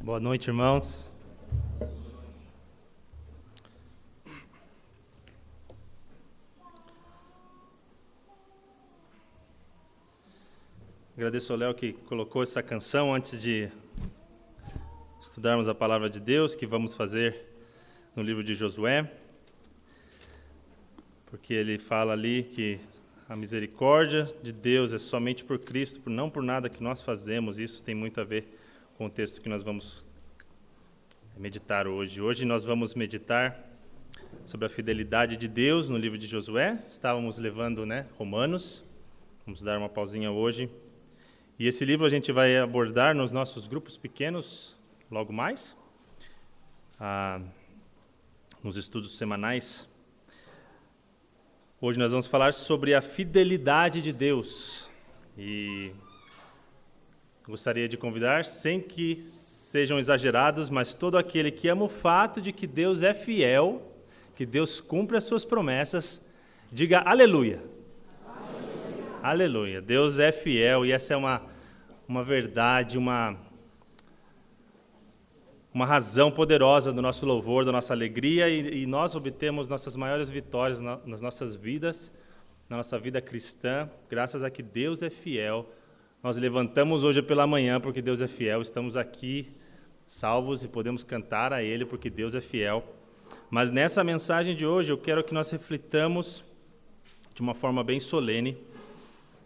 Boa noite, irmãos. Agradeço ao Léo que colocou essa canção antes de estudarmos a palavra de Deus, que vamos fazer no livro de Josué, porque ele fala ali que a misericórdia de Deus é somente por Cristo, não por nada que nós fazemos. Isso tem muito a ver com o texto que nós vamos meditar hoje. Hoje nós vamos meditar sobre a fidelidade de Deus no livro de Josué. Estávamos levando, Romanos. Vamos dar uma pausinha hoje. E esse livro a gente vai abordar nos nossos grupos pequenos logo mais, nos estudos semanais. Hoje nós vamos falar sobre a fidelidade de Deus. E gostaria de convidar, sem que sejam exagerados, mas todo aquele que ama o fato de que Deus é fiel, que Deus cumpre as suas promessas, diga aleluia. Aleluia. Aleluia. Deus é fiel e essa é uma verdade, uma razão poderosa do nosso louvor, da nossa alegria, e nós obtemos nossas maiores vitórias nas nossas vidas, na nossa vida cristã, graças a que Deus é fiel. Nós levantamos hoje pela manhã porque Deus é fiel, estamos aqui salvos e podemos cantar a Ele porque Deus é fiel. Mas nessa mensagem de hoje eu quero que nós reflitamos de uma forma bem solene,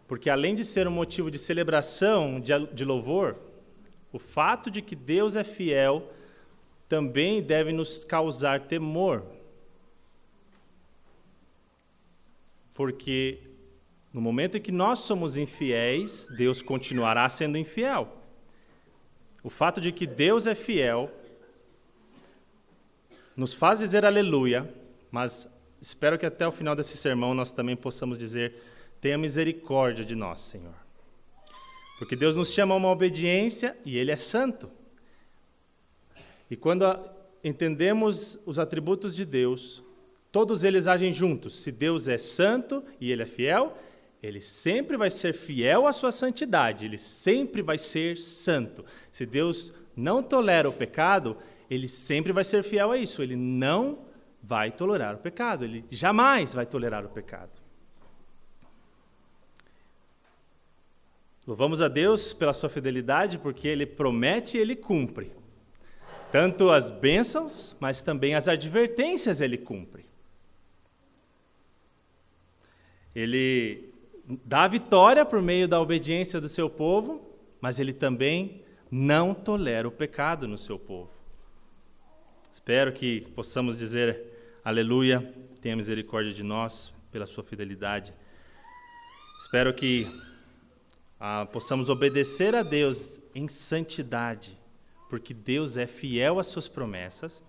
porque além de ser um motivo de celebração, de louvor, o fato de que Deus é fiel também deve nos causar temor. Porque no momento em que nós somos infiéis, Deus continuará sendo infiel. O fato de que Deus é fiel nos faz dizer aleluia, mas espero que até o final desse sermão nós também possamos dizer: tenha misericórdia de nós, Senhor. Porque Deus nos chama a uma obediência e Ele é santo. E quando entendemos os atributos de Deus, todos eles agem juntos. Se Deus é santo e Ele é fiel, Ele sempre vai ser fiel à sua santidade, Ele sempre vai ser santo. Se Deus não tolera o pecado, Ele sempre vai ser fiel a isso. Ele não vai tolerar o pecado, Ele jamais vai tolerar o pecado. Louvamos a Deus pela sua fidelidade, porque Ele promete e Ele cumpre. Tanto as bênçãos, mas também as advertências Ele cumpre. Ele dá vitória por meio da obediência do seu povo, mas Ele também não tolera o pecado no seu povo. Espero que possamos dizer aleluia, tenha misericórdia de nós pela sua fidelidade. Espero que possamos obedecer a Deus em santidade, porque Deus é fiel às suas promessas,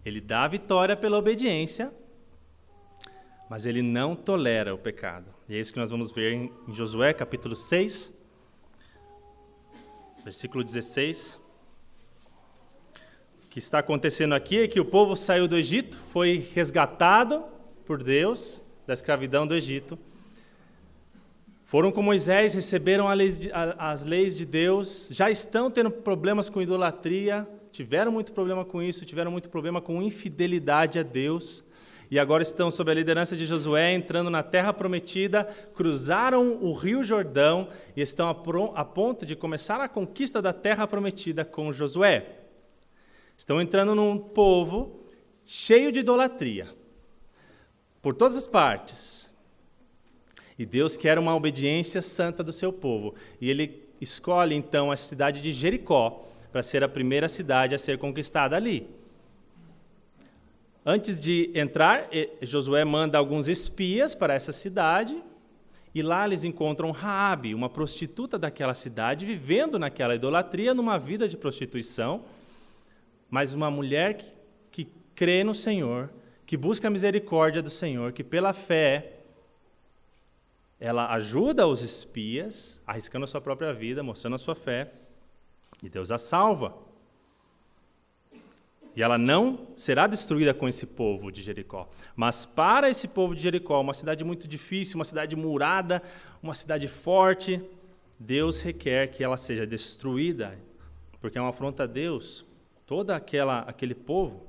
Ele dá a vitória pela obediência, mas Ele não tolera o pecado. E é isso que nós vamos ver em Josué, capítulo 6, versículo 16. O que está acontecendo aqui é que o povo saiu do Egito, foi resgatado por Deus da escravidão do Egito. Foram com Moisés, receberam as leis de Deus, já estão tendo problemas com idolatria, tiveram muito problema com isso, tiveram muito problema com infidelidade a Deus, e agora estão sob a liderança de Josué, entrando na terra prometida, cruzaram o rio Jordão e estão a ponto de começar a conquista da terra prometida com Josué. Estão entrando num povo cheio de idolatria, por todas as partes. E Deus quer uma obediência santa do seu povo. E Ele escolhe, então, a cidade de Jericó para ser a primeira cidade a ser conquistada ali. Antes de entrar, Josué manda alguns espias para essa cidade, e lá eles encontram Raabe, uma prostituta daquela cidade, vivendo naquela idolatria, numa vida de prostituição, mas uma mulher que crê no Senhor, que busca a misericórdia do Senhor, que pela fé ela ajuda os espias, arriscando a sua própria vida, mostrando a sua fé, e Deus a salva. E ela não será destruída com esse povo de Jericó. Mas para esse povo de Jericó, uma cidade muito difícil, uma cidade murada, uma cidade forte, Deus requer que ela seja destruída, porque é uma afronta a Deus, todo aquele povo,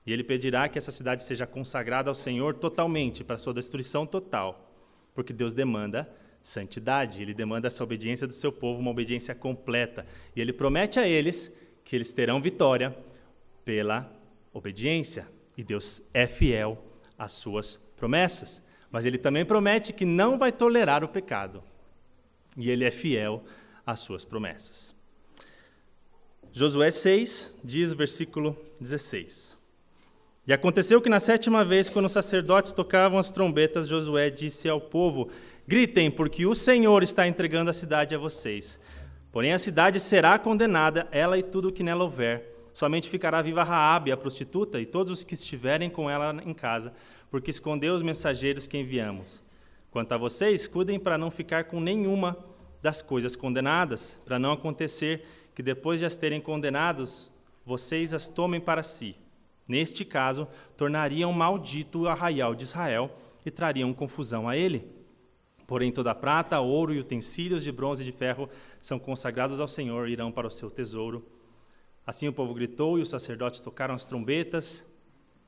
e ele pedirá que essa cidade seja consagrada ao Senhor totalmente, para sua destruição total, porque Deus demanda santidade, ele demanda essa obediência do seu povo, uma obediência completa, e ele promete a eles que eles terão vitória pela obediência, e Deus é fiel às suas promessas, mas ele também promete que não vai tolerar o pecado, e ele é fiel às suas promessas. Josué 6 diz, versículo 16: E aconteceu que na 7ª vez, quando os sacerdotes tocavam as trombetas, Josué disse ao povo: Gritem, porque o Senhor está entregando a cidade a vocês. Porém a cidade será condenada, ela e tudo o que nela houver. Somente ficará viva Raabe, a prostituta, e todos os que estiverem com ela em casa, porque escondeu os mensageiros que enviamos. Quanto a vocês, cuidem para não ficar com nenhuma das coisas condenadas, para não acontecer que depois de as terem condenados, vocês as tomem para si. Neste caso, tornariam maldito o arraial de Israel e trariam confusão a ele. Porém, toda a prata, ouro e utensílios de bronze e de ferro são consagrados ao Senhor e irão para o seu tesouro. Assim o povo gritou e os sacerdotes tocaram as trombetas.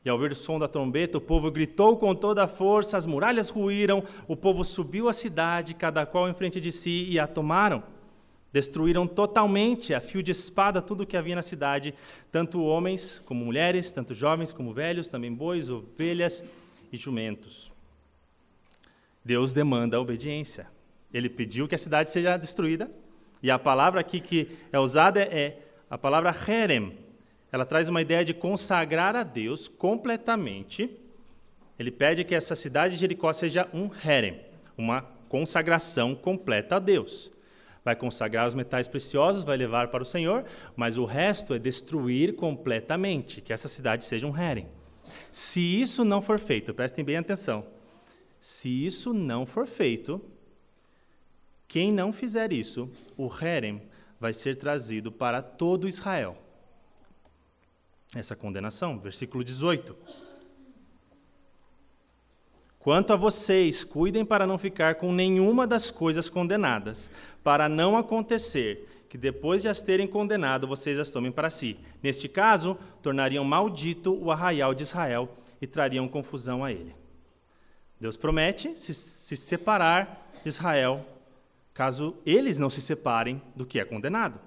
E ao ouvir o som da trombeta, o povo gritou com toda a força, as muralhas ruíram, o povo subiu à cidade, cada qual em frente de si, e a tomaram. Destruíram totalmente, a fio de espada, tudo o que havia na cidade, tanto homens como mulheres, tanto jovens como velhos, também bois, ovelhas e jumentos. Deus demanda a obediência. Ele pediu que a cidade seja destruída, e a palavra aqui que é usada é a palavra herem. Ela traz uma ideia de consagrar a Deus completamente. Ele pede que essa cidade de Jericó seja um herem, uma consagração completa a Deus. Vai consagrar os metais preciosos, vai levar para o Senhor, mas o resto é destruir completamente, que essa cidade seja um herem. Se isso não for feito, prestem bem atenção, se isso não for feito, quem não fizer isso, o herem vai ser trazido para todo Israel. Essa condenação, versículo 18. Quanto a vocês, cuidem para não ficar com nenhuma das coisas condenadas, para não acontecer que depois de as terem condenado, vocês as tomem para si. Neste caso, tornariam maldito o arraial de Israel e trariam confusão a ele. Deus promete se separar de Israel, caso eles não se separem do que é condenado,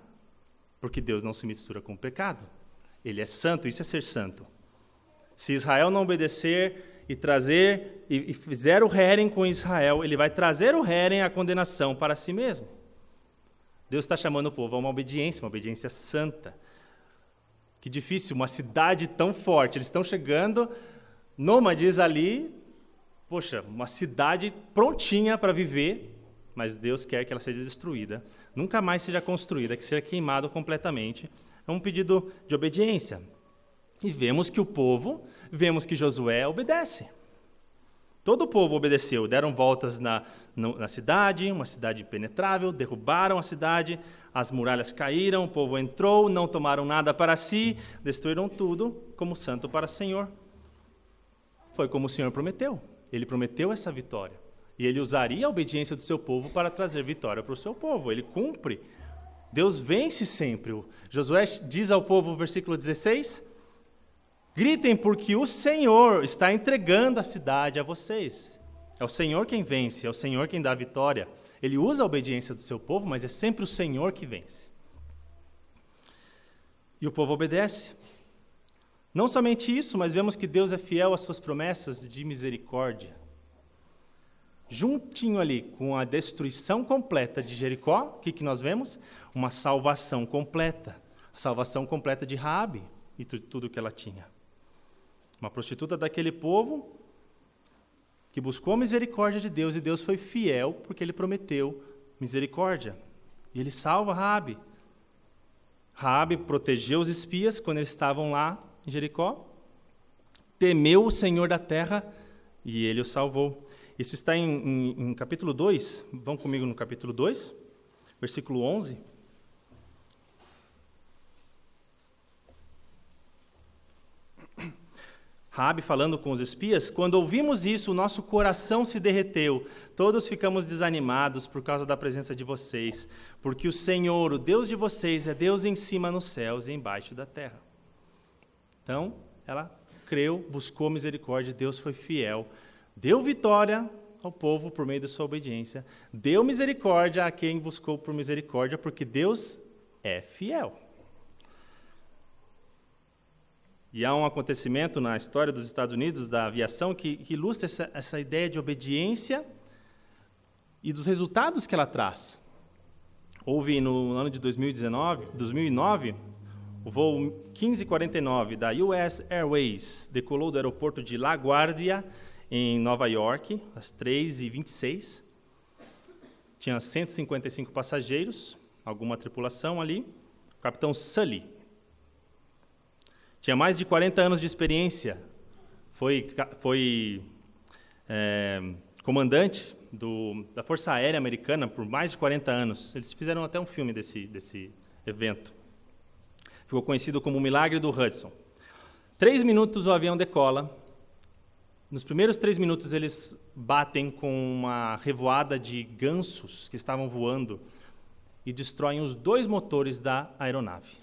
porque Deus não se mistura com o pecado. Ele é santo, isso é ser santo. Se Israel não obedecer e trazer e fizer o herem com Israel, ele vai trazer o herem à condenação para si mesmo. Deus está chamando o povo a uma obediência santa. Que difícil, uma cidade tão forte, eles estão chegando, nômades ali, poxa, uma cidade prontinha para viver, mas Deus quer que ela seja destruída, nunca mais seja construída, que seja queimado completamente. É um pedido de obediência. E vemos que Josué obedece. Todo o povo obedeceu, deram voltas na cidade, uma cidade impenetrável, derrubaram a cidade, as muralhas caíram, o povo entrou, não tomaram nada para si, destruíram tudo como santo para o Senhor. Foi como o Senhor prometeu. Ele prometeu essa vitória. E ele usaria a obediência do seu povo para trazer vitória para o seu povo. Ele cumpre. Deus vence sempre. Josué diz ao povo, versículo 16... Gritem, porque o Senhor está entregando a cidade a vocês. É o Senhor quem vence, é o Senhor quem dá a vitória. Ele usa a obediência do seu povo, mas é sempre o Senhor que vence. E o povo obedece. Não somente isso, mas vemos que Deus é fiel às suas promessas de misericórdia. Juntinho ali com a destruição completa de Jericó, o que nós vemos? Uma salvação completa. A salvação completa de Raabe e tudo que ela tinha. Uma prostituta daquele povo que buscou a misericórdia de Deus, e Deus foi fiel porque ele prometeu misericórdia. E ele salva Raabe. Raabe protegeu os espias quando eles estavam lá em Jericó, temeu o Senhor da terra e ele o salvou. Isso está em capítulo 2, vão comigo no capítulo 2, versículo 11. Raabe falando com os espias: quando ouvimos isso, o nosso coração se derreteu. Todos ficamos desanimados por causa da presença de vocês, porque o Senhor, o Deus de vocês, é Deus em cima nos céus e embaixo da terra. Então, ela creu, buscou misericórdia, Deus foi fiel, deu vitória ao povo por meio da sua obediência, deu misericórdia a quem buscou por misericórdia, porque Deus é fiel. E há um acontecimento na história dos Estados Unidos, da aviação, que ilustra essa ideia de obediência e dos resultados que ela traz. Houve no ano de 2009, o voo 1549 da US Airways decolou do aeroporto de LaGuardia, em Nova York, às 3h26. Tinha 155 passageiros, alguma tripulação ali. O capitão Sully tinha mais de 40 anos de experiência, foi comandante da Força Aérea Americana por mais de 40 anos. Eles fizeram até um filme desse evento. Ficou conhecido como o Milagre do Hudson. 3 minutos o avião decola. Nos primeiros 3 minutos eles batem com uma revoada de gansos que estavam voando e destroem os 2 motores da aeronave.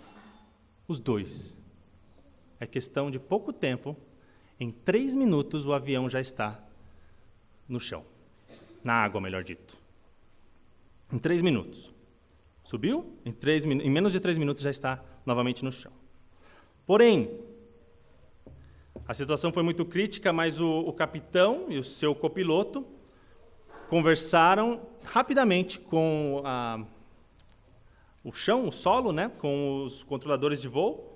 Os 2. É questão de pouco tempo, em 3 minutos o avião já está no chão. Na água, melhor dito. Em 3 minutos. Subiu, em menos de 3 minutos já está novamente no chão. Porém, a situação foi muito crítica, mas o capitão e o seu copiloto conversaram rapidamente com o solo, né, com os controladores de voo,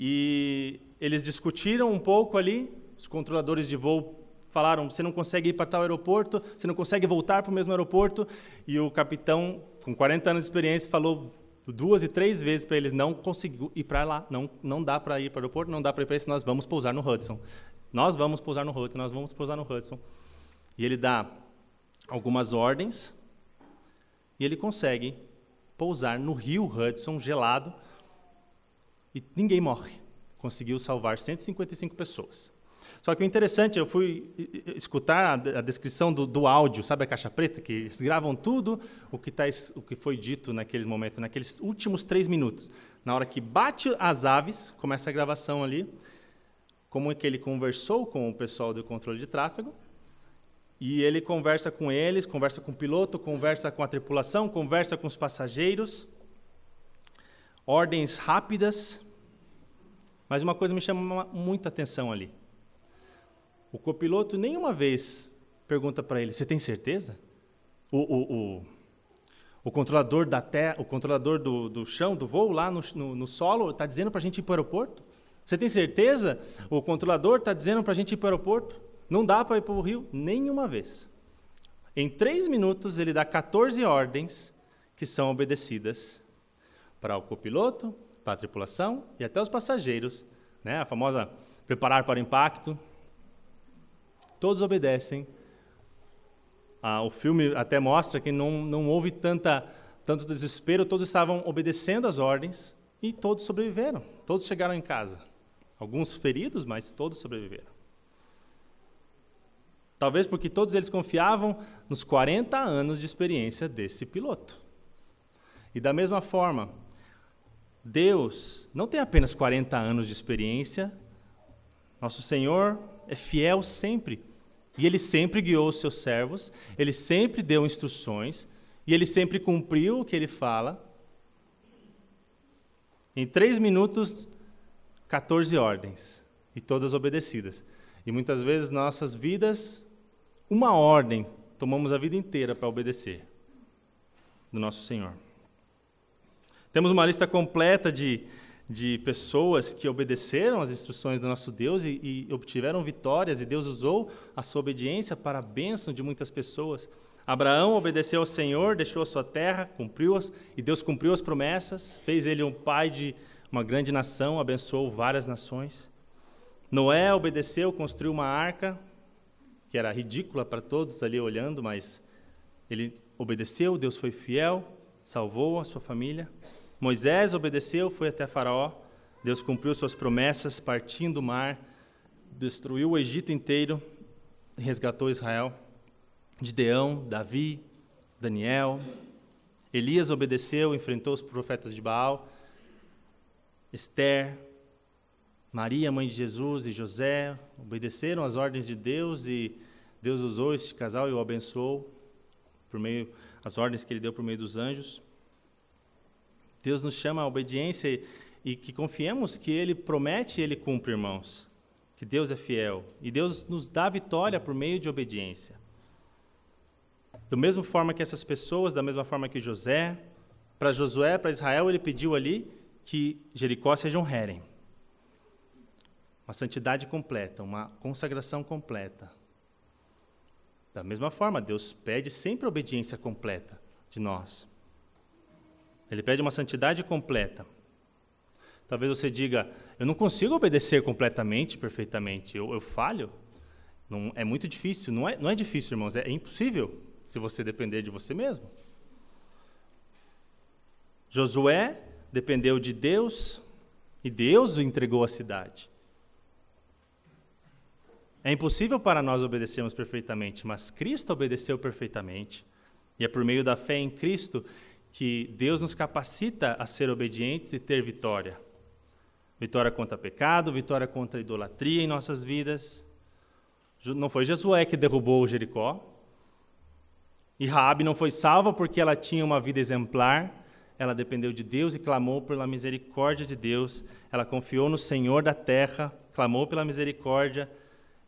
e eles discutiram um pouco ali. Os controladores de voo falaram: você não consegue ir para tal aeroporto, você não consegue voltar para o mesmo aeroporto, e o capitão, com 40 anos de experiência, falou 2 e 3 vezes para eles: não conseguiu ir para lá, não dá para ir para o aeroporto, não dá para ir para esse, nós vamos pousar no Hudson. Nós vamos pousar no Hudson, nós vamos pousar no Hudson. E ele dá algumas ordens, e ele consegue pousar no rio Hudson, gelado, e ninguém morre. Conseguiu salvar 155 pessoas. Só que o interessante, eu fui escutar a descrição do áudio, sabe a caixa preta, que eles gravam tudo o que foi dito naqueles momentos, naqueles últimos 3 minutos. Na hora que bate as aves, começa a gravação ali, como é que ele conversou com o pessoal do controle de tráfego, e ele conversa com eles, conversa com o piloto, conversa com a tripulação, conversa com os passageiros, ordens rápidas, mas uma coisa me chama muita atenção ali. O copiloto nenhuma vez pergunta para ele: você tem certeza? O controlador da terra, o controlador do chão, do voo lá no solo, está dizendo para a gente ir para o aeroporto? Você tem certeza? O controlador está dizendo para a gente ir para o aeroporto? Não dá para ir para o rio? Nenhuma vez. Em 3 minutos ele dá 14 ordens que são obedecidas para o copiloto, para a tripulação e até os passageiros, né? A famosa preparar para o impacto. Todos obedecem. O filme até mostra que não houve tanto desespero, todos estavam obedecendo as ordens e todos sobreviveram. Todos chegaram em casa. Alguns feridos, mas todos sobreviveram. Talvez porque todos eles confiavam nos 40 anos de experiência desse piloto. E da mesma forma, Deus não tem apenas 40 anos de experiência. Nosso Senhor é fiel sempre. E Ele sempre guiou os seus servos, Ele sempre deu instruções, e Ele sempre cumpriu o que Ele fala. Em 3 minutos, 14 ordens, e todas obedecidas. E muitas vezes nossas vidas, uma ordem, tomamos a vida inteira para obedecer do nosso Senhor. Temos uma lista completa de pessoas que obedeceram às instruções do nosso Deus e obtiveram vitórias, e Deus usou a sua obediência para a bênção de muitas pessoas. Abraão obedeceu ao Senhor, deixou a sua terra, e Deus cumpriu as promessas, fez ele um pai de uma grande nação, abençoou várias nações. Noé obedeceu, construiu uma arca, que era ridícula para todos ali olhando, mas ele obedeceu, Deus foi fiel, salvou a sua família. Moisés obedeceu, foi até Faraó, Deus cumpriu suas promessas, partindo o mar, destruiu o Egito inteiro e resgatou Israel. Gideão, Davi, Daniel, Elias obedeceu, enfrentou os profetas de Baal, Esther, Maria, mãe de Jesus, e José obedeceram às ordens de Deus, e Deus usou este casal e o abençoou por meio as ordens que ele deu por meio dos anjos. Deus nos chama à obediência e que confiemos que ele promete e ele cumpre, irmãos, que Deus é fiel, e Deus nos dá vitória por meio de obediência. Da mesma forma que essas pessoas, da mesma forma que José, para Josué, para Israel, ele pediu ali que Jericó seja um herem. Uma santidade completa, uma consagração completa. Da mesma forma, Deus pede sempre a obediência completa de nós. Ele pede uma santidade completa. Talvez você diga, eu não consigo obedecer completamente, perfeitamente, eu falho. Não, é muito difícil. Não é difícil, irmãos, é impossível se você depender de você mesmo. Josué dependeu de Deus e Deus o entregou à cidade. É impossível para nós obedecermos perfeitamente, mas Cristo obedeceu perfeitamente. E é por meio da fé em Cristo que Deus nos capacita a ser obedientes e ter vitória. Vitória contra o pecado, vitória contra a idolatria em nossas vidas. Não foi Josué que derrubou Jericó. E Raabe não foi salva porque ela tinha uma vida exemplar. Ela dependeu de Deus e clamou pela misericórdia de Deus. Ela confiou no Senhor da terra, clamou pela misericórdia.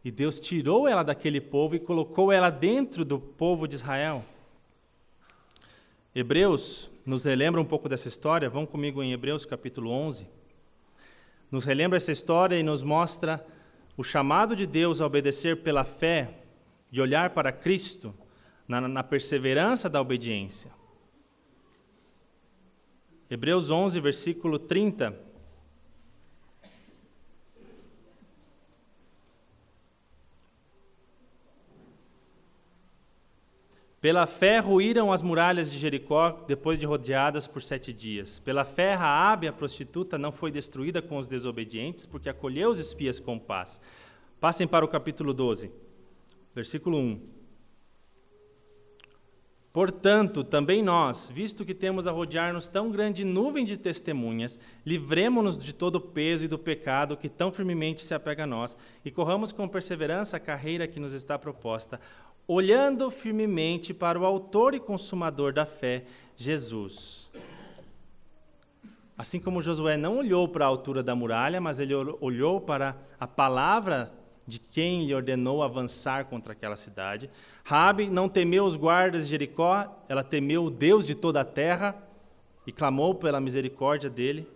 E Deus tirou ela daquele povo e colocou ela dentro do povo de Israel. Hebreus nos relembra um pouco dessa história. Vão comigo em Hebreus capítulo 11. Nos relembra essa história e nos mostra o chamado de Deus a obedecer pela fé, de olhar para Cristo, na perseverança da obediência. Hebreus 11, versículo 30. Pela fé ruíram as muralhas de Jericó depois de rodeadas por 7 dias. Pela fé, Raabe, a prostituta, não foi destruída com os desobedientes, porque acolheu os espias com paz. Passem para o capítulo 12, versículo 1. Portanto, também nós, visto que temos a rodear-nos tão grande nuvem de testemunhas, livremo-nos de todo o peso e do pecado que tão firmemente se apega a nós, e corramos com perseverança a carreira que nos está proposta, olhando firmemente para o autor e consumador da fé, Jesus. Assim como Josué não olhou para a altura da muralha, mas ele olhou para a palavra de quem lhe ordenou avançar contra aquela cidade. Raabe não temeu os guardas de Jericó, ela temeu o Deus de toda a terra e clamou pela misericórdia dele.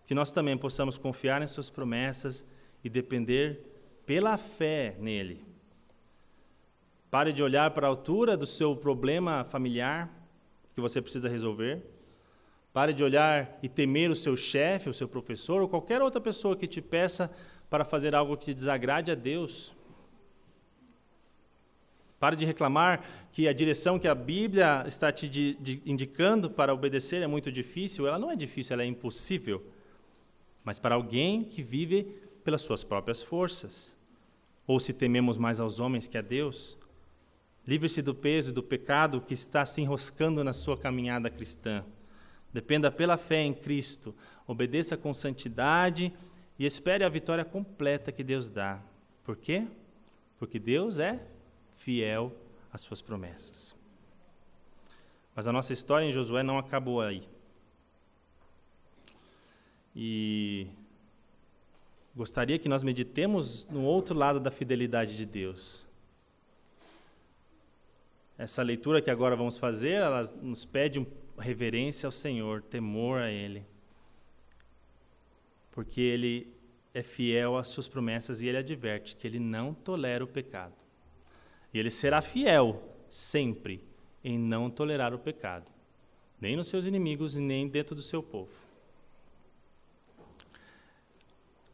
Que nós também possamos confiar em suas promessas e depender pela fé nele. Pare de olhar para a altura do seu problema familiar que você precisa resolver. Pare de olhar e temer o seu chefe, o seu professor ou qualquer outra pessoa que te peça para fazer algo que desagrade a Deus. Pare de reclamar que a direção que a Bíblia está te indicando para obedecer é muito difícil. Ela não é difícil, ela é impossível. Mas para alguém que vive pelas suas próprias forças. Ou se tememos mais aos homens que a Deus. Livre-se do peso e do pecado que está se enroscando na sua caminhada cristã. Dependa pela fé em Cristo. Obedeça com santidade e espere a vitória completa que Deus dá. Por quê? Porque Deus é fiel às suas promessas. Mas a nossa história em Josué não acabou aí. E gostaria que nós meditemos no outro lado da fidelidade de Deus. Essa leitura que agora vamos fazer, ela nos pede reverência ao Senhor, temor a Ele. Porque Ele é fiel às suas promessas e Ele adverte que Ele não tolera o pecado. E Ele será fiel sempre em não tolerar o pecado, nem nos seus inimigos e nem dentro do seu povo.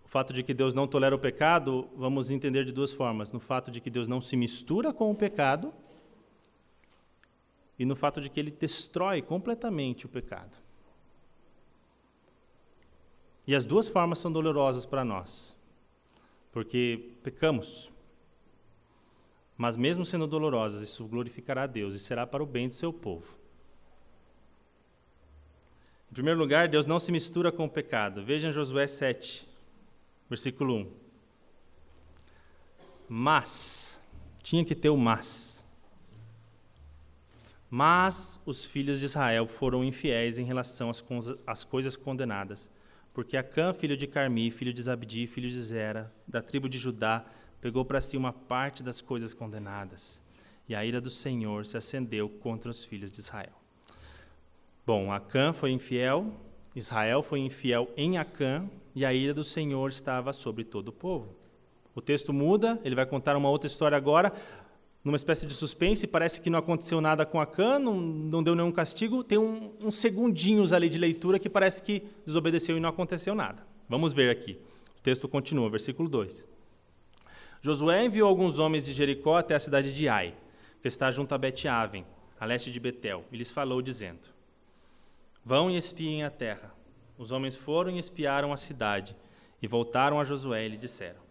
O fato de que Deus não tolera o pecado, vamos entender de duas formas. No fato de que Deus não se mistura com o pecado e no fato de que Ele destrói completamente o pecado. E as duas formas são dolorosas para nós. porque pecamos. Mas mesmo sendo dolorosas, isso glorificará a Deus e será para o bem do seu povo. Em primeiro lugar, Deus não se mistura com o pecado. Vejam Josué 7, versículo 1. Mas, tinha que ter o mas. Mas os filhos de Israel foram infiéis em relação às coisas condenadas, porque Acã, filho de Carmi, filho de Zabdi, filho de Zera, da tribo de Judá, pegou para si uma parte das coisas condenadas, e a ira do Senhor se acendeu contra os filhos de Israel. Bom, Acã foi infiel, Israel foi infiel em Acã, e a ira do Senhor estava sobre todo o povo. O texto muda, ele vai contar uma outra história agora, numa espécie de suspense, parece que não aconteceu nada com Acã, não deu nenhum castigo, tem uns segundinhos ali de leitura que parece que desobedeceu e não aconteceu nada. Vamos ver aqui. O texto continua, versículo 2. Josué enviou alguns homens de Jericó até a cidade de Ai, que está junto a Bet-Aven, a leste de Betel, e lhes falou, dizendo: Vão e espiem a terra. Os homens foram e espiaram a cidade, e voltaram a Josué e lhe disseram: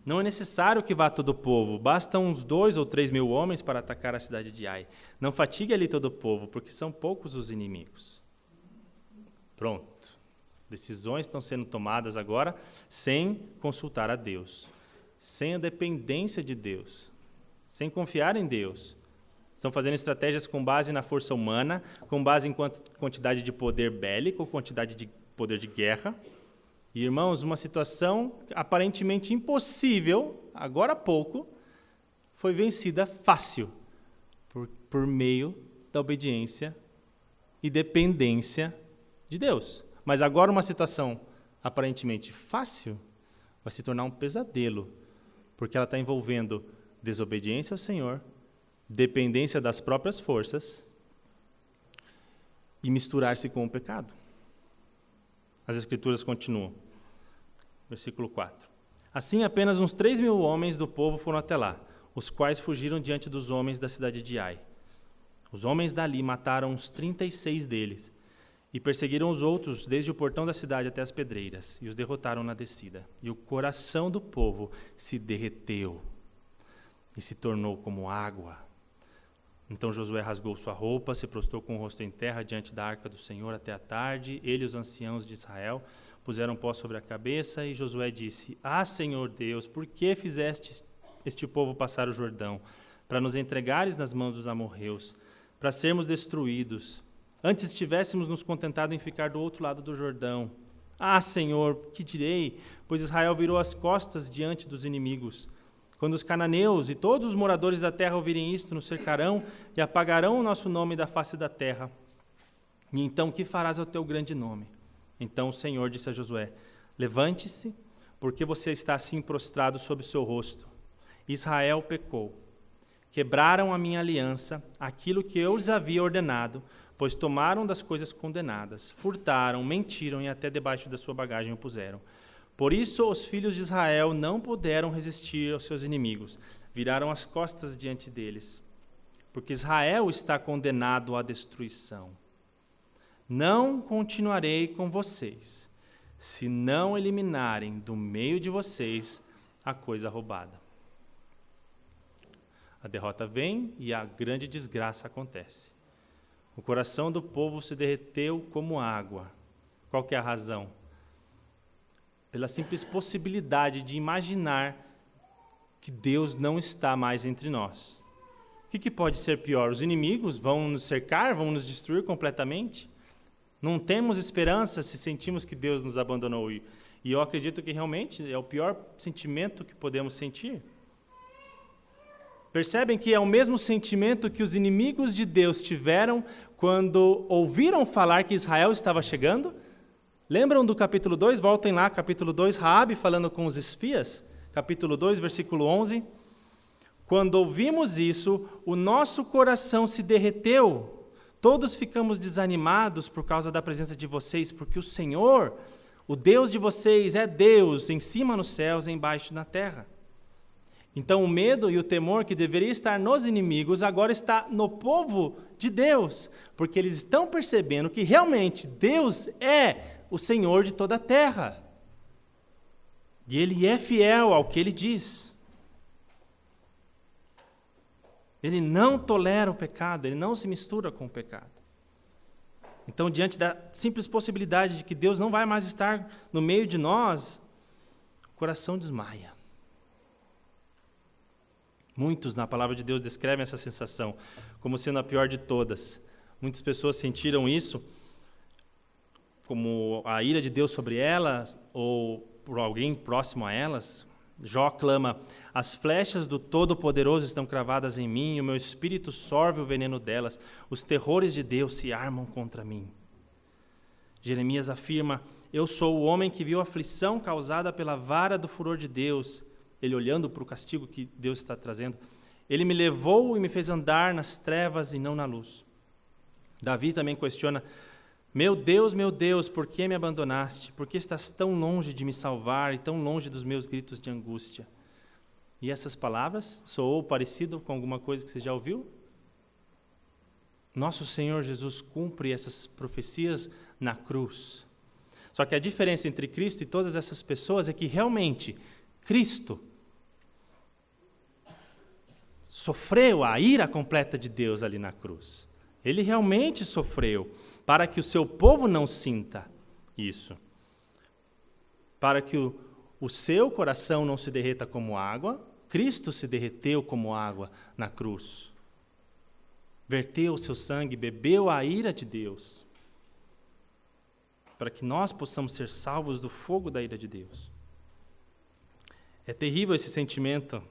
Não é necessário que vá todo o povo, bastam uns 2 ou 3 mil homens para atacar a cidade de Ai. Não fatigue ali todo o povo, porque são poucos os inimigos. Pronto. Decisões estão sendo tomadas agora sem consultar a Deus, sem a dependência de Deus, sem confiar em Deus. Estão fazendo estratégias com base na força humana, com base em quantidade de poder bélico, quantidade de poder de guerra. E, irmãos, uma situação aparentemente impossível, agora há pouco, foi vencida fácil, por meio da obediência e dependência de Deus. Mas agora uma situação aparentemente fácil vai se tornar um pesadelo, porque ela está envolvendo desobediência ao Senhor, dependência das próprias forças e misturar-se com o pecado. As Escrituras continuam. Versículo 4. Assim, apenas uns 3 mil homens do povo foram até lá, os quais fugiram diante dos homens da cidade de Ai. Os homens dali mataram uns 36 deles e perseguiram os outros desde o portão da cidade até as pedreiras e os derrotaram na descida. E o coração do povo se derreteu e se tornou como água. Então Josué rasgou sua roupa, se prostrou com o rosto em terra diante da arca do Senhor até a tarde. Ele e os anciãos de Israel puseram pó sobre a cabeça, e Josué disse: Senhor Deus, por que fizeste este povo passar o Jordão, para nos entregares nas mãos dos amorreus, para sermos destruídos? Antes tivéssemos nos contentado em ficar do outro lado do Jordão. Senhor, que direi? Pois Israel virou as costas diante dos inimigos. Quando os cananeus e todos os moradores da terra ouvirem isto, nos cercarão e apagarão o nosso nome da face da terra. E então, que farás ao teu grande nome? Então o Senhor disse a Josué: Levante-se, porque você está assim prostrado sob o seu rosto. Israel pecou. Quebraram a minha aliança, aquilo que eu lhes havia ordenado, pois tomaram das coisas condenadas, furtaram, mentiram e até debaixo da sua bagagem o puseram. Por isso os filhos de Israel não puderam resistir aos seus inimigos, viraram as costas diante deles, porque Israel está condenado à destruição. Não continuarei com vocês, se não eliminarem do meio de vocês a coisa roubada. A derrota vem e a grande desgraça acontece. O coração do povo se derreteu como água. Qual que é a razão? Pela simples possibilidade de imaginar que Deus não está mais entre nós. O que pode ser pior? Os inimigos vão nos cercar, vão nos destruir completamente? Não temos esperança se sentimos que Deus nos abandonou. E eu acredito que realmente é o pior sentimento que podemos sentir. Percebem que é o mesmo sentimento que os inimigos de Deus tiveram quando ouviram falar que Israel estava chegando? Lembram do capítulo 2? Voltem lá, capítulo 2, Raabe falando com os espias. Capítulo 2, versículo 11. Quando ouvimos isso, o nosso coração se derreteu. Todos ficamos desanimados por causa da presença de vocês, porque o Senhor, o Deus de vocês, é Deus em cima nos céus e embaixo na terra. Então o medo e o temor que deveria estar nos inimigos agora está no povo de Deus, porque eles estão percebendo que realmente Deus é o Senhor de toda a terra. E Ele é fiel ao que Ele diz. Ele não tolera o pecado, Ele não se mistura com o pecado. Então, diante da simples possibilidade de que Deus não vai mais estar no meio de nós, o coração desmaia. Muitos na palavra de Deus descrevem essa sensação como sendo a pior de todas. Muitas pessoas sentiram isso como a ira de Deus sobre elas ou por alguém próximo a elas. Jó clama: as flechas do Todo-Poderoso estão cravadas em mim, e o meu espírito sorve o veneno delas. Os terrores de Deus se armam contra mim. Jeremias afirma: eu sou o homem que viu a aflição causada pela vara do furor de Deus. Ele olhando para o castigo que Deus está trazendo. Ele me levou e me fez andar nas trevas e não na luz. Davi também questiona: meu Deus, por que me abandonaste? Por que estás tão longe de me salvar e tão longe dos meus gritos de angústia? E essas palavras soou parecido com alguma coisa que você já ouviu? Nosso Senhor Jesus cumpre essas profecias na cruz. Só que a diferença entre Cristo e todas essas pessoas é que realmente Cristo sofreu a ira completa de Deus ali na cruz. Ele realmente sofreu para que o seu povo não sinta isso. Para que o seu coração não se derreta como água, Cristo se derreteu como água na cruz. Verteu o seu sangue, bebeu a ira de Deus. Para que nós possamos ser salvos do fogo da ira de Deus. É terrível esse sentimento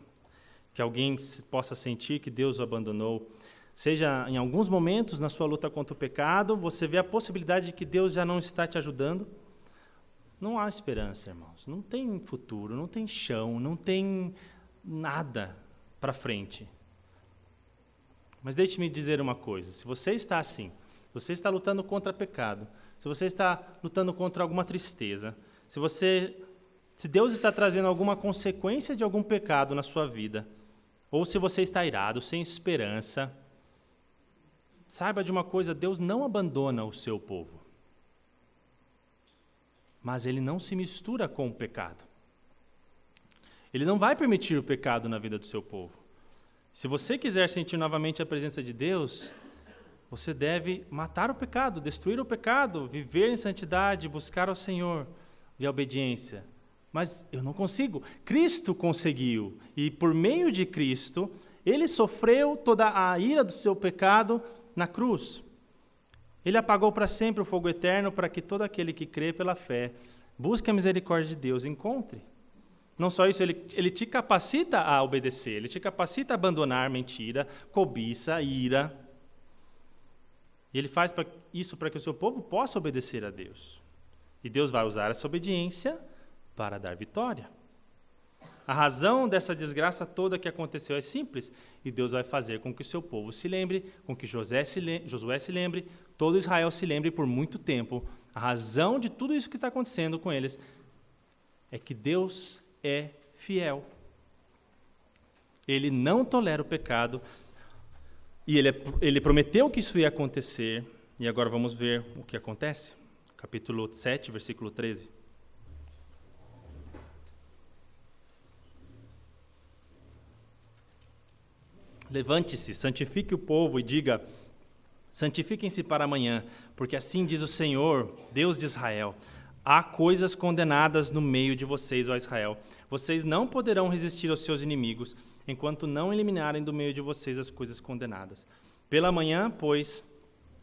que alguém possa sentir que Deus o abandonou. Seja em alguns momentos na sua luta contra o pecado, você vê a possibilidade de que Deus já não está te ajudando. Não há esperança, irmãos. Não tem futuro, não tem chão, não tem nada para frente. Mas deixe-me dizer uma coisa. Se você está assim, se você está lutando contra o pecado, se você está lutando contra alguma tristeza, se Deus está trazendo alguma consequência de algum pecado na sua vida, ou se você está irado, sem esperança, saiba de uma coisa: Deus não abandona o seu povo. Mas Ele não se mistura com o pecado. Ele não vai permitir o pecado na vida do seu povo. Se você quiser sentir novamente a presença de Deus, você deve matar o pecado, destruir o pecado, viver em santidade, buscar ao Senhor e a obediência. Mas eu não consigo. Cristo conseguiu. E por meio de Cristo, Ele sofreu toda a ira do seu pecado na cruz. Ele apagou para sempre o fogo eterno para que todo aquele que crê pela fé busque a misericórdia de Deus e encontre. Não só isso, ele te capacita a obedecer, ele te capacita a abandonar mentira, cobiça, ira. E ele faz isso para que o seu povo possa obedecer a Deus. E Deus vai usar essa obediência para dar vitória. A razão dessa desgraça toda que aconteceu é simples, e Deus vai fazer com que o seu povo se lembre, com que Josué se lembre, todo Israel se lembre por muito tempo. A razão de tudo isso que está acontecendo com eles é que Deus é fiel. Ele não tolera o pecado, e ele prometeu que isso ia acontecer, e agora vamos ver o que acontece. Capítulo 7, versículo 13. Levante-se, santifique o povo e diga: santifiquem-se para amanhã, porque assim diz o Senhor, Deus de Israel: há coisas condenadas no meio de vocês, ó Israel. Vocês não poderão resistir aos seus inimigos, enquanto não eliminarem do meio de vocês as coisas condenadas. Pela manhã, pois,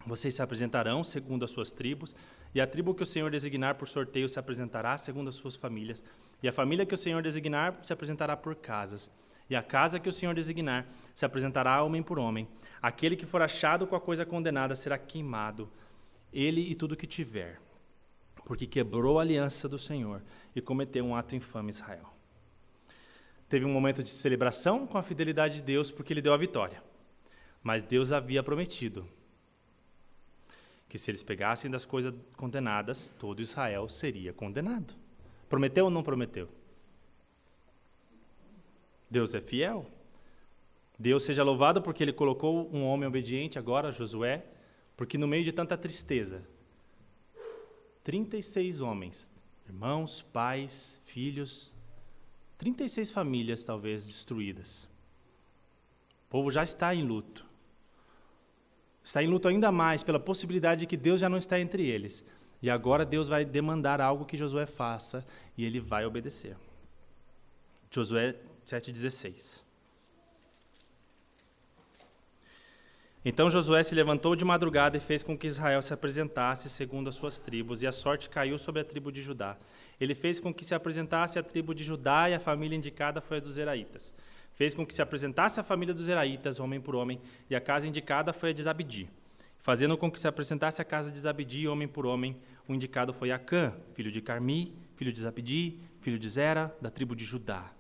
vocês se apresentarão segundo as suas tribos, e a tribo que o Senhor designar por sorteio se apresentará segundo as suas famílias, e a família que o Senhor designar se apresentará por casas. E a casa que o Senhor designar se apresentará homem por homem. Aquele que for achado com a coisa condenada será queimado, ele e tudo que tiver, porque quebrou a aliança do Senhor e cometeu um ato infame em Israel. Teve um momento de celebração com a fidelidade de Deus, porque Ele deu a vitória. Mas Deus havia prometido que se eles pegassem das coisas condenadas, todo Israel seria condenado. Prometeu ou não prometeu? Deus é fiel. Deus seja louvado porque Ele colocou um homem obediente agora, Josué, porque no meio de tanta tristeza, 36 homens, irmãos, pais, filhos, 36 famílias talvez destruídas. O povo já está em luto. Está em luto ainda mais pela possibilidade de que Deus já não está entre eles. E agora Deus vai demandar algo que Josué faça e ele vai obedecer. Josué 7,16. Então Josué se levantou de madrugada e fez com que Israel se apresentasse segundo as suas tribos, e a sorte caiu sobre a tribo de Judá. Ele fez com que se apresentasse a tribo de Judá, e a família indicada foi a dos Zeraitas. Fez com que se apresentasse a família dos Zeraitas, homem por homem, e a casa indicada foi a de Zabdi. Fazendo com que se apresentasse a casa de Zabdi, homem por homem, o indicado foi Acã, filho de Carmi, filho de Zabdi, filho de Zera, da tribo de Judá.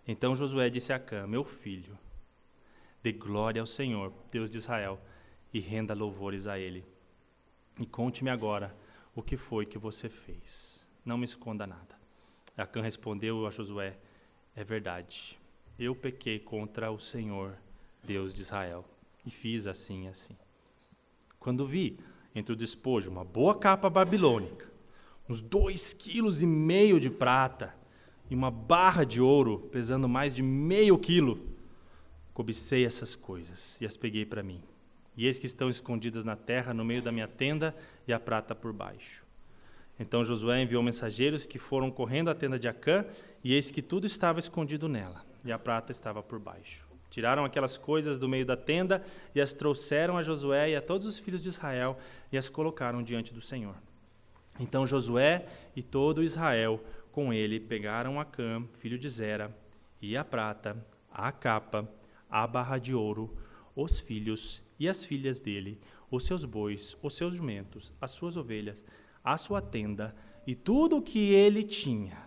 Então Josué disse a Acã: meu filho, dê glória ao Senhor, Deus de Israel, e renda louvores a Ele. E conte-me agora o que foi que você fez. Não me esconda nada. Acã respondeu a Josué: é verdade, eu pequei contra o Senhor, Deus de Israel, e fiz assim e assim. Quando vi entre o despojo uma boa capa babilônica, uns 2,5 quilos de prata e uma barra de ouro pesando mais de meio quilo, cobicei essas coisas e as peguei para mim. E eis que estão escondidas na terra, no meio da minha tenda, e a prata por baixo. Então Josué enviou mensageiros que foram correndo à tenda de Acã, e eis que tudo estava escondido nela, e a prata estava por baixo. Tiraram aquelas coisas do meio da tenda e as trouxeram a Josué e a todos os filhos de Israel e as colocaram diante do Senhor. Então Josué e todo Israel com ele pegaram Acã, filho de Zera, e a prata, a capa, a barra de ouro, os filhos e as filhas dele, os seus bois, os seus jumentos, as suas ovelhas, a sua tenda e tudo o que ele tinha,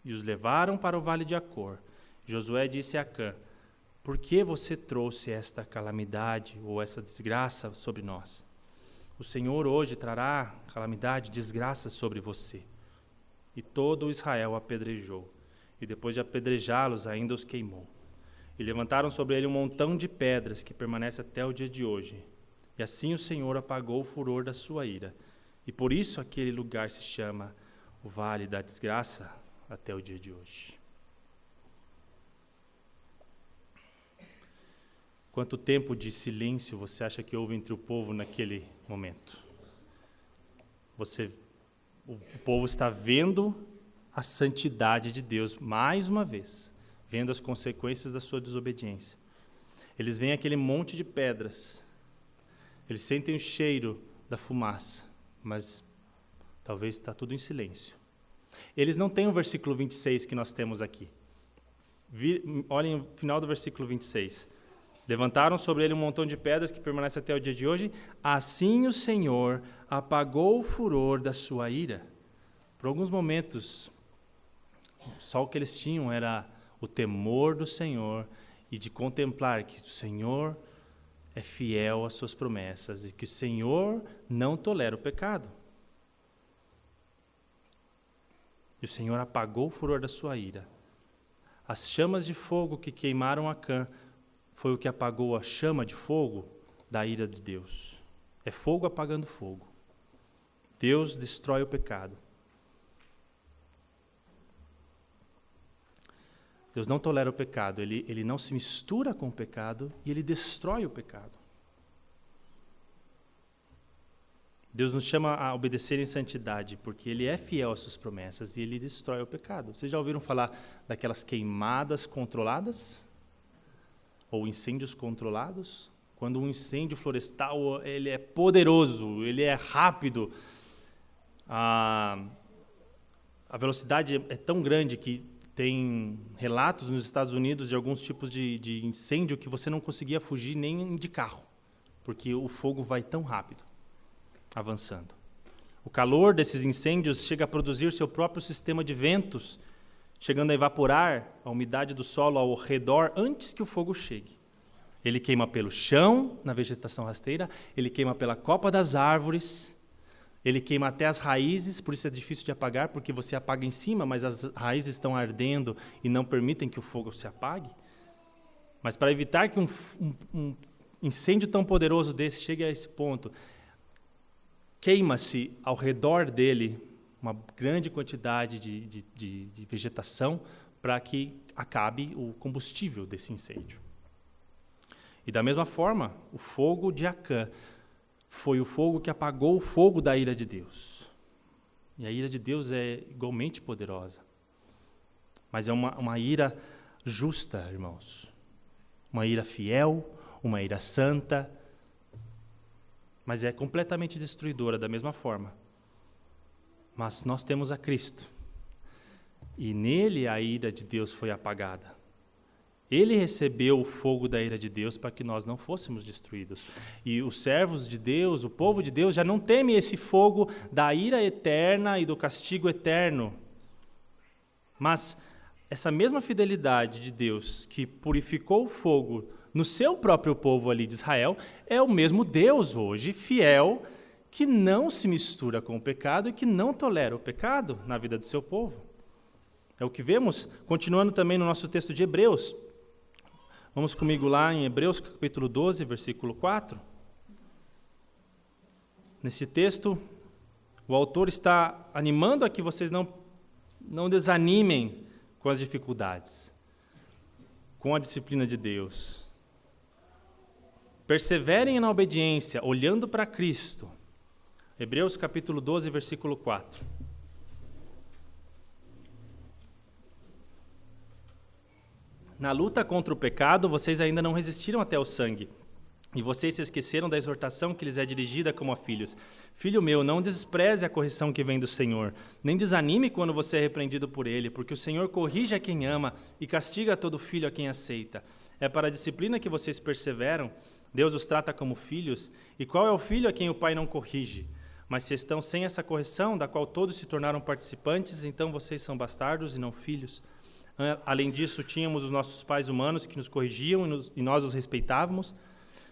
e os levaram para o vale de Acor. Josué disse a Acã: por que você trouxe esta calamidade ou essa desgraça sobre nós? O Senhor hoje trará calamidade, desgraça sobre você. E todo Israel apedrejou, e depois de apedrejá-los ainda os queimou. E levantaram sobre ele um montão de pedras que permanece até o dia de hoje. E assim o Senhor apagou o furor da sua ira. E por isso aquele lugar se chama o Vale da Desgraça até o dia de hoje. Quanto tempo de silêncio você acha que houve entre o povo naquele momento? O povo está vendo a santidade de Deus mais uma vez, vendo as consequências da sua desobediência. Eles veem aquele monte de pedras, eles sentem o cheiro da fumaça, mas talvez está tudo em silêncio. Eles não têm o versículo 26 que nós temos aqui. Olhem o final do versículo 26. Levantaram sobre ele um montão de pedras que permanece até o dia de hoje. Assim o Senhor apagou o furor da sua ira. Por alguns momentos, só o que eles tinham era o temor do Senhor e de contemplar que o Senhor é fiel às suas promessas e que o Senhor não tolera o pecado. E o Senhor apagou o furor da sua ira. As chamas de fogo que queimaram Acã foi o que apagou a chama de fogo da ira de Deus. É fogo apagando fogo. Deus destrói o pecado. Deus não tolera o pecado, ele não se mistura com o pecado e ele destrói o pecado. Deus nos chama a obedecer em santidade, porque Ele é fiel às suas promessas e Ele destrói o pecado. Vocês já ouviram falar daquelas queimadas controladas? Ou incêndios controlados? Quando um incêndio florestal ele é poderoso, ele é rápido, a velocidade é tão grande que tem relatos nos Estados Unidos de alguns tipos de incêndio que você não conseguia fugir nem de carro, porque o fogo vai tão rápido, avançando. O calor desses incêndios chega a produzir seu próprio sistema de ventos, chegando a evaporar a umidade do solo ao redor antes que o fogo chegue. Ele queima pelo chão, na vegetação rasteira, ele queima pela copa das árvores, ele queima até as raízes, por isso é difícil de apagar, porque você apaga em cima, mas as raízes estão ardendo e não permitem que o fogo se apague. Mas para evitar que um incêndio tão poderoso desse chegue a esse ponto, queima-se ao redor dele uma grande quantidade de vegetação para que acabe o combustível desse incêndio. E da mesma forma, o fogo de Acã foi o fogo que apagou o fogo da ira de Deus. E a ira de Deus é igualmente poderosa. Mas é uma ira justa, irmãos. Uma ira fiel, uma ira santa, mas é completamente destruidora da mesma forma. Mas nós temos a Cristo, e nele a ira de Deus foi apagada. Ele recebeu o fogo da ira de Deus para que nós não fôssemos destruídos. E os servos de Deus, o povo de Deus, já não teme esse fogo da ira eterna e do castigo eterno. Mas essa mesma fidelidade de Deus que purificou o fogo no seu próprio povo ali de Israel, é o mesmo Deus hoje, fiel, que não se mistura com o pecado e que não tolera o pecado na vida do seu povo. É o que vemos, continuando também no nosso texto de Hebreus. Vamos comigo lá em Hebreus capítulo 12, versículo 4. Nesse texto, o autor está animando a que vocês não desanimem com as dificuldades, com a disciplina de Deus. Perseverem na obediência, olhando para Cristo. Hebreus capítulo 12, versículo 4. Na luta contra o pecado, vocês ainda não resistiram até o sangue. E vocês se esqueceram da exortação que lhes é dirigida como a filhos. Filho meu, não despreze a correção que vem do Senhor, nem desanime quando você é repreendido por Ele, porque o Senhor corrige a quem ama e castiga todo filho a quem aceita. É para a disciplina que vocês perseveram. Deus os trata como filhos. E qual é o filho a quem o pai não corrige? Mas se estão sem essa correção, da qual todos se tornaram participantes, então vocês são bastardos e não filhos. Além disso, tínhamos os nossos pais humanos que nos corrigiam e nós os respeitávamos.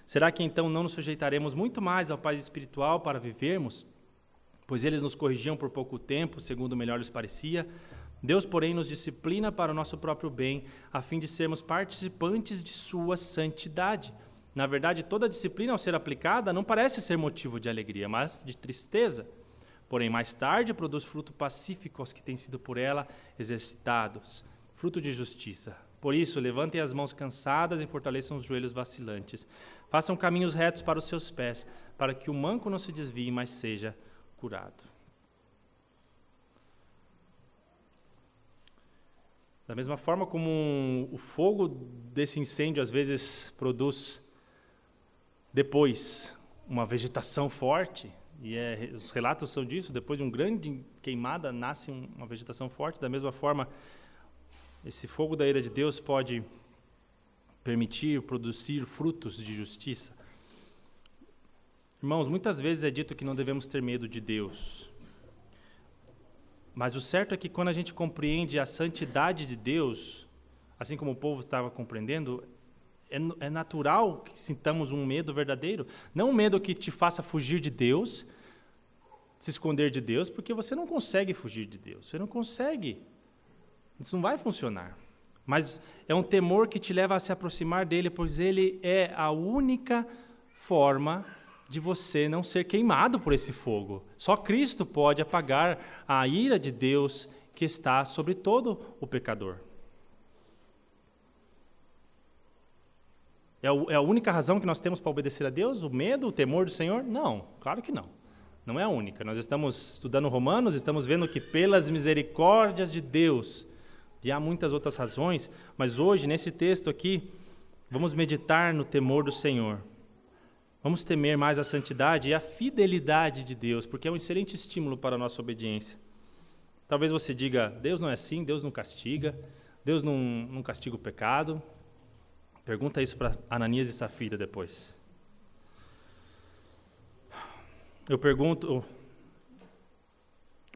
Será que então não nos sujeitaremos muito mais ao Pai espiritual para vivermos? Pois eles nos corrigiam por pouco tempo, segundo melhor lhes parecia. Deus, porém, nos disciplina para o nosso próprio bem, a fim de sermos participantes de sua santidade. Na verdade, toda disciplina, ao ser aplicada, não parece ser motivo de alegria, mas de tristeza. Porém, mais tarde, produz fruto pacífico aos que têm sido por ela exercitados, fruto de justiça. Por isso, levantem as mãos cansadas e fortaleçam os joelhos vacilantes. Façam caminhos retos para os seus pés, para que o manco não se desvie, mas seja curado. Da mesma forma como o fogo desse incêndio às vezes produz depois uma vegetação forte, e os relatos são disso, depois de uma grande queimada nasce uma vegetação forte, da mesma forma esse fogo da ira de Deus pode permitir produzir frutos de justiça. Irmãos, muitas vezes é dito que não devemos ter medo de Deus. Mas o certo é que quando a gente compreende a santidade de Deus, assim como o povo estava compreendendo, é natural que sintamos um medo verdadeiro. Não um medo que te faça fugir de Deus, se esconder de Deus, porque você não consegue fugir de Deus. Você não consegue. Isso não vai funcionar. Mas é um temor que te leva a se aproximar dele, pois ele é a única forma de você não ser queimado por esse fogo. Só Cristo pode apagar a ira de Deus que está sobre todo o pecador. É a única razão que nós temos para obedecer a Deus? O medo, o temor do Senhor? Não, claro que não. Não é a única. Nós estamos estudando Romanos, estamos vendo que pelas misericórdias de Deus, e há muitas outras razões, mas hoje, nesse texto aqui, vamos meditar no temor do Senhor. Vamos temer mais a santidade e a fidelidade de Deus, porque é um excelente estímulo para a nossa obediência. Talvez você diga, Deus não é assim, Deus não castiga, Deus não castiga o pecado. Pergunta isso para Ananias e Safira depois.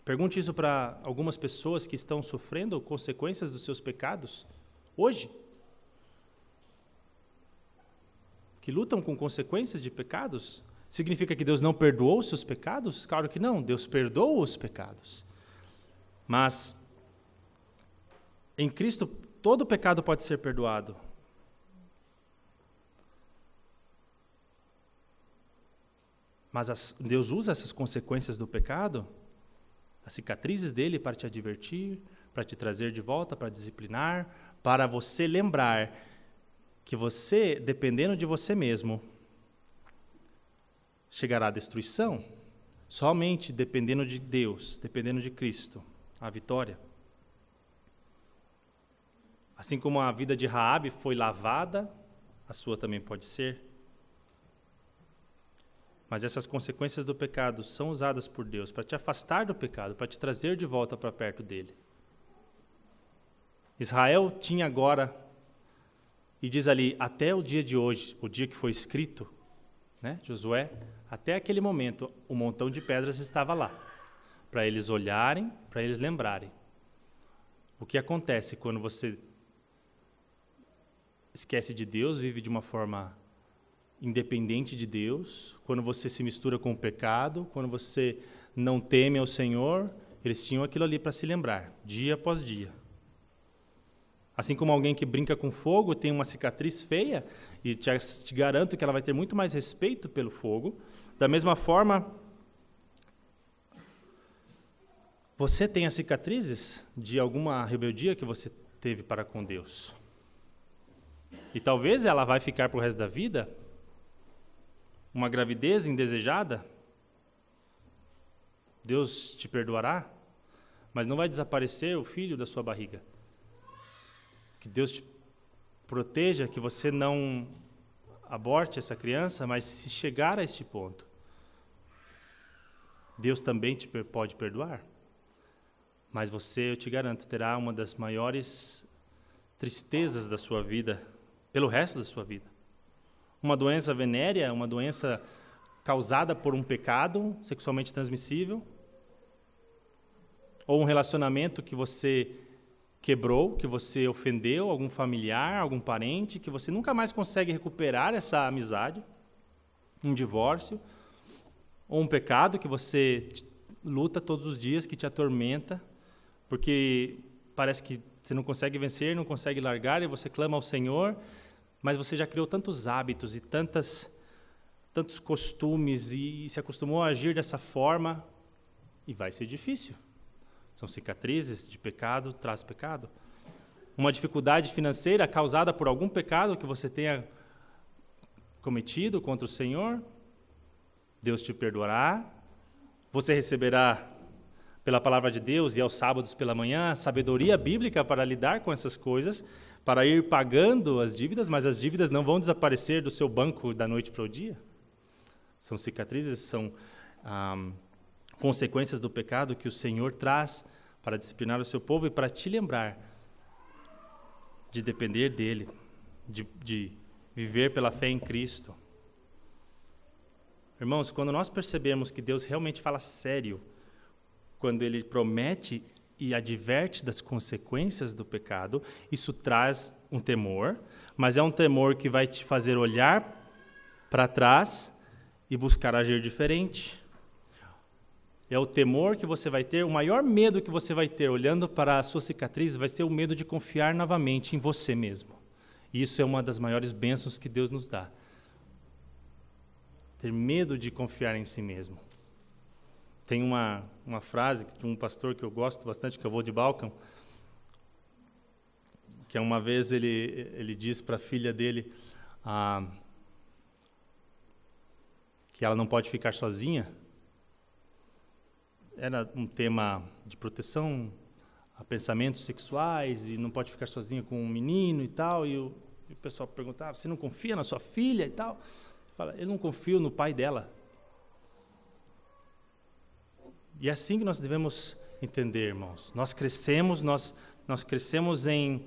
Pergunte isso para algumas pessoas que estão sofrendo consequências dos seus pecados hoje. Que lutam com consequências de pecados. Significa que Deus não perdoou os seus pecados? Claro que não, Deus perdoa os pecados. Mas em Cristo todo pecado pode ser perdoado. Mas Deus usa essas consequências do pecado, as cicatrizes dele, para te advertir, para te trazer de volta, para disciplinar, para você lembrar que você, dependendo de você mesmo, chegará à destruição. Somente dependendo de Deus, dependendo de Cristo, a vitória. Assim como a vida de Raabe foi lavada, a sua também pode ser. Mas essas consequências do pecado são usadas por Deus para te afastar do pecado, para te trazer de volta para perto dele. Israel tinha agora, e diz ali, até o dia de hoje, o dia que foi escrito, né, Josué, até aquele momento, um montão de pedras estava lá, para eles olharem, para eles lembrarem. O que acontece quando você esquece de Deus, vive de uma forma independente de Deus, quando você se mistura com o pecado, quando você não teme ao Senhor, eles tinham aquilo ali para se lembrar, dia após dia. Assim como alguém que brinca com fogo tem uma cicatriz feia, e te garanto que ela vai ter muito mais respeito pelo fogo, da mesma forma, você tem as cicatrizes de alguma rebeldia que você teve para com Deus. E talvez ela vai ficar para o resto da vida. Uma gravidez indesejada, Deus te perdoará, mas não vai desaparecer o filho da sua barriga. Que Deus te proteja, que você não aborte essa criança, mas se chegar a este ponto, Deus também te pode perdoar. Mas você, eu te garanto, terá uma das maiores tristezas da sua vida, pelo resto da sua vida. Uma doença venérea, uma doença causada por um pecado sexualmente transmissível, ou um relacionamento que você quebrou, que você ofendeu algum familiar, algum parente, que você nunca mais consegue recuperar essa amizade, um divórcio, ou um pecado que você luta todos os dias, que te atormenta, porque parece que você não consegue vencer, não consegue largar, e você clama ao Senhor, mas você já criou tantos hábitos e tantos costumes e se acostumou a agir dessa forma, e vai ser difícil. São cicatrizes de pecado, traz pecado. Uma dificuldade financeira causada por algum pecado que você tenha cometido contra o Senhor, Deus te perdoará. Você receberá, pela palavra de Deus e aos sábados pela manhã, sabedoria bíblica para lidar com essas coisas, para ir pagando as dívidas, mas as dívidas não vão desaparecer do seu banco da noite para o dia. São cicatrizes, são consequências do pecado que o Senhor traz para disciplinar o seu povo e para te lembrar de depender dEle, de viver pela fé em Cristo. Irmãos, quando nós percebemos que Deus realmente fala sério, quando Ele promete e adverte das consequências do pecado, isso traz um temor, mas é um temor que vai te fazer olhar para trás e buscar agir diferente. É o temor que você vai ter, o maior medo que você vai ter olhando para a sua cicatriz vai ser o medo de confiar novamente em você mesmo. E isso é uma das maiores bênçãos que Deus nos dá. Ter medo de confiar em si mesmo. Tem uma frase de um pastor que eu gosto bastante, que é o Voddie Baucham, que uma vez ele disse para a filha dele que ela não pode ficar sozinha. Era um tema de proteção a pensamentos sexuais e não pode ficar sozinha com um menino e tal. E o pessoal perguntava, você não confia na sua filha e tal? Fala, eu não confio no pai dela. E é assim que nós devemos entender, irmãos. Nós crescemos em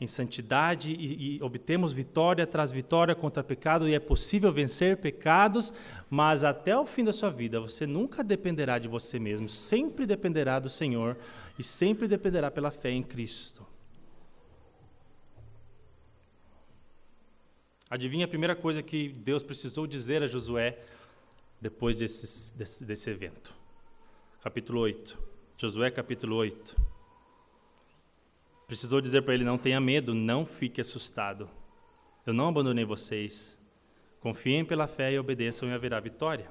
santidade e obtemos vitória tras vitória contra o pecado, e é possível vencer pecados, mas até o fim da sua vida você nunca dependerá de você mesmo, sempre dependerá do Senhor e sempre dependerá pela fé em Cristo. Adivinha a primeira coisa que Deus precisou dizer a Josué depois desse evento? Capítulo 8. Josué, capítulo 8. Precisou dizer para ele, não tenha medo, não fique assustado. Eu não abandonei vocês. Confiem pela fé e obedeçam e haverá vitória.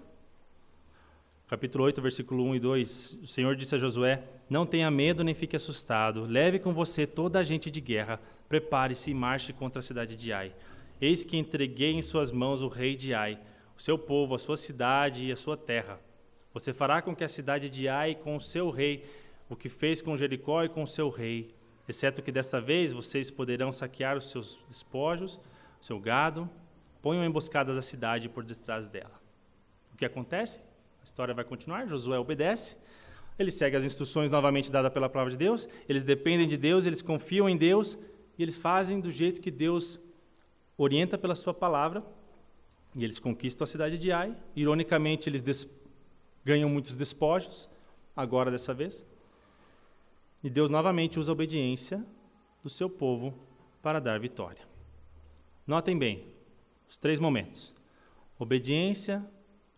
Capítulo 8, versículo 1 e 2, o Senhor disse a Josué: não tenha medo nem fique assustado, leve com você toda a gente de guerra, prepare-se e marche contra a cidade de Ai. Eis que entreguei em suas mãos o rei de Ai, o seu povo, a sua cidade e a sua terra. Você fará com que a cidade de Ai com o seu rei, o que fez com Jericó e com o seu rei, exceto que desta vez vocês poderão saquear os seus despojos, o seu gado, ponham emboscadas a cidade por detrás dela. O que acontece? A história vai continuar, Josué obedece, ele segue as instruções novamente dadas pela palavra de Deus, eles dependem de Deus, eles confiam em Deus, e eles fazem do jeito que Deus orienta pela sua palavra, e eles conquistam a cidade de Ai. Ironicamente, eles ganham muitos despojos, agora dessa vez, e Deus novamente usa a obediência do seu povo para dar vitória. Notem bem, os 3 momentos: obediência,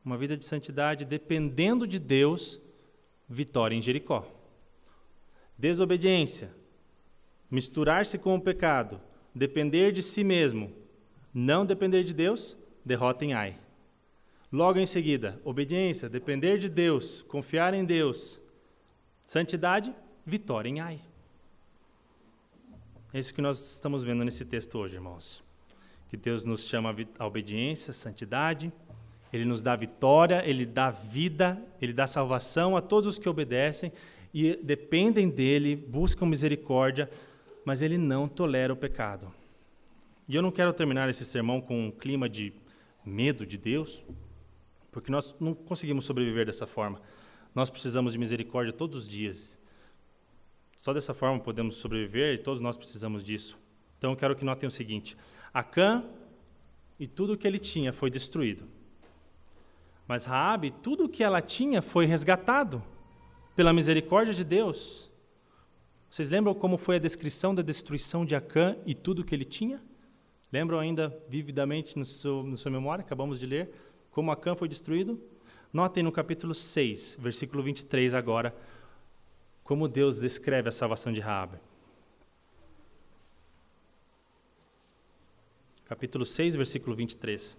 uma vida de santidade, dependendo de Deus, vitória em Jericó. Desobediência, misturar-se com o pecado, depender de si mesmo, não depender de Deus, derrota em Ai. Logo em seguida, obediência, depender de Deus, confiar em Deus, santidade, vitória em Ai. É isso que nós estamos vendo nesse texto hoje, irmãos. Que Deus nos chama à obediência, santidade, Ele nos dá vitória, Ele dá vida, Ele dá salvação a todos os que obedecem e dependem dEle, buscam misericórdia, mas Ele não tolera o pecado. E eu não quero terminar esse sermão com um clima de medo de Deus, porque nós não conseguimos sobreviver dessa forma. Nós precisamos de misericórdia todos os dias. Só dessa forma podemos sobreviver e todos nós precisamos disso. Então eu quero que notem o seguinte: Acã e tudo o que ele tinha foi destruído. Mas Raabe, tudo o que ela tinha foi resgatado pela misericórdia de Deus. Vocês lembram como foi a descrição da destruição de Acã e tudo o que ele tinha? Lembram ainda vividamente na sua memória? Acabamos de ler como Acã foi destruído. Notem no capítulo 6, versículo 23 agora, como Deus descreve a salvação de Raabe. Capítulo 6, versículo 23.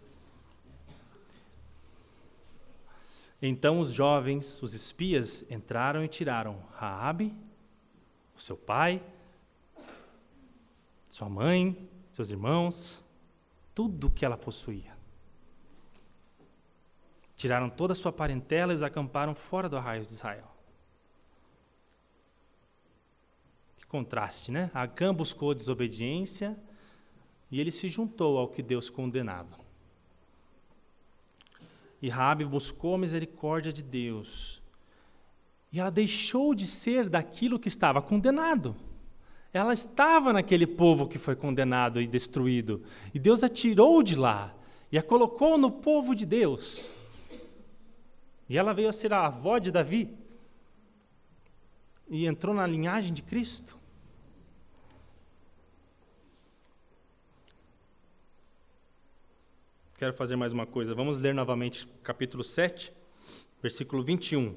Então os jovens, os espias, entraram e tiraram Raabe, o seu pai, sua mãe, seus irmãos, tudo o que ela possuía. Tiraram toda a sua parentela e os acamparam fora do arraial de Israel. Que contraste, né? Acã buscou desobediência e ele se juntou ao que Deus condenava. E Raabe buscou a misericórdia de Deus. E ela deixou de ser daquilo que estava condenado. Ela estava naquele povo que foi condenado e destruído. E Deus a tirou de lá e a colocou no povo de Deus. E ela veio a ser a avó de Davi. E entrou na linhagem de Cristo. Quero fazer mais uma coisa. Vamos ler novamente capítulo 7, versículo 21.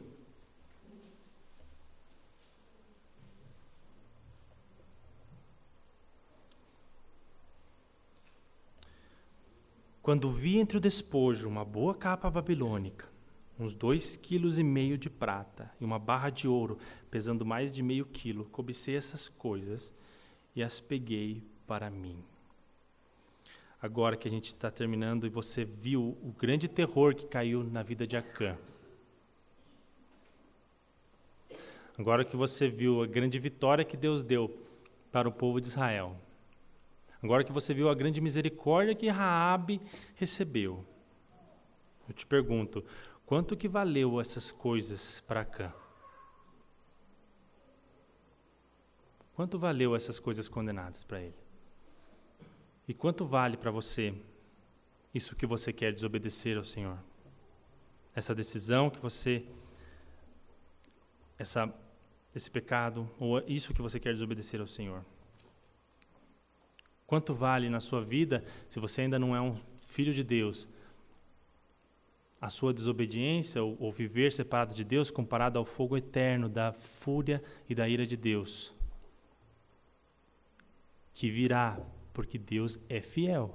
Quando vi entre o despojo uma boa capa babilônica, uns 2,5 kg de prata e uma barra de ouro pesando mais de meio quilo, cobicei essas coisas e as peguei para mim. Agora que a gente está terminando e você viu o grande terror que caiu na vida de Acã. Agora que você viu a grande vitória que Deus deu para o povo de Israel. Agora que você viu a grande misericórdia que Raabe recebeu. Eu te pergunto, quanto que valeu essas coisas para Acã? Quanto valeu essas coisas condenadas para ele? E quanto vale para você isso que você quer desobedecer ao Senhor? Essa decisão que você, esse pecado, ou isso que você quer desobedecer ao Senhor? Quanto vale na sua vida, se você ainda não é um filho de Deus, a sua desobediência ou viver separado de Deus comparado ao fogo eterno da fúria e da ira de Deus, que virá, porque Deus é fiel.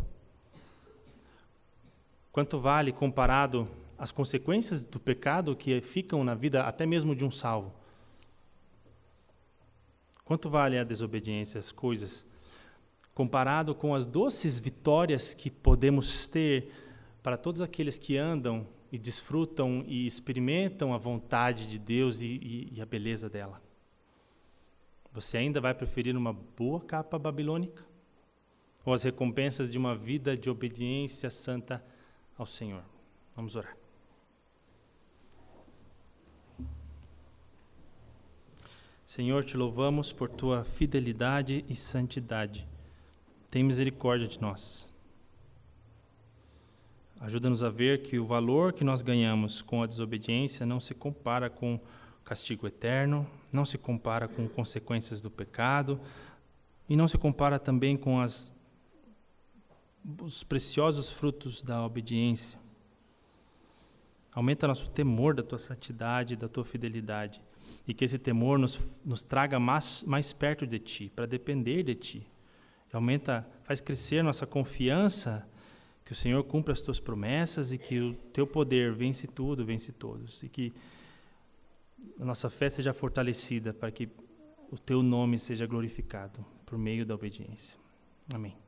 Quanto vale comparado as consequências do pecado que ficam na vida até mesmo de um salvo. Quanto vale a desobediência, as coisas, comparado com as doces vitórias que podemos ter para todos aqueles que andam e desfrutam e experimentam a vontade de Deus e a beleza dela? Você ainda vai preferir uma boa capa babilônica ou as recompensas de uma vida de obediência santa ao Senhor? Vamos orar. Senhor, te louvamos por tua fidelidade e santidade. Tem misericórdia de nós. Ajuda-nos a ver que o valor que nós ganhamos com a desobediência não se compara com o castigo eterno, não se compara com consequências do pecado e não se compara também com os preciosos frutos da obediência. Aumenta nosso temor da tua santidade, da tua fidelidade, e que esse temor nos traga mais perto de ti, para depender de ti. Faz crescer nossa confiança que o Senhor cumpre as tuas promessas e que o teu poder vence tudo, vence todos, e que a nossa fé seja fortalecida para que o teu nome seja glorificado por meio da obediência. Amém.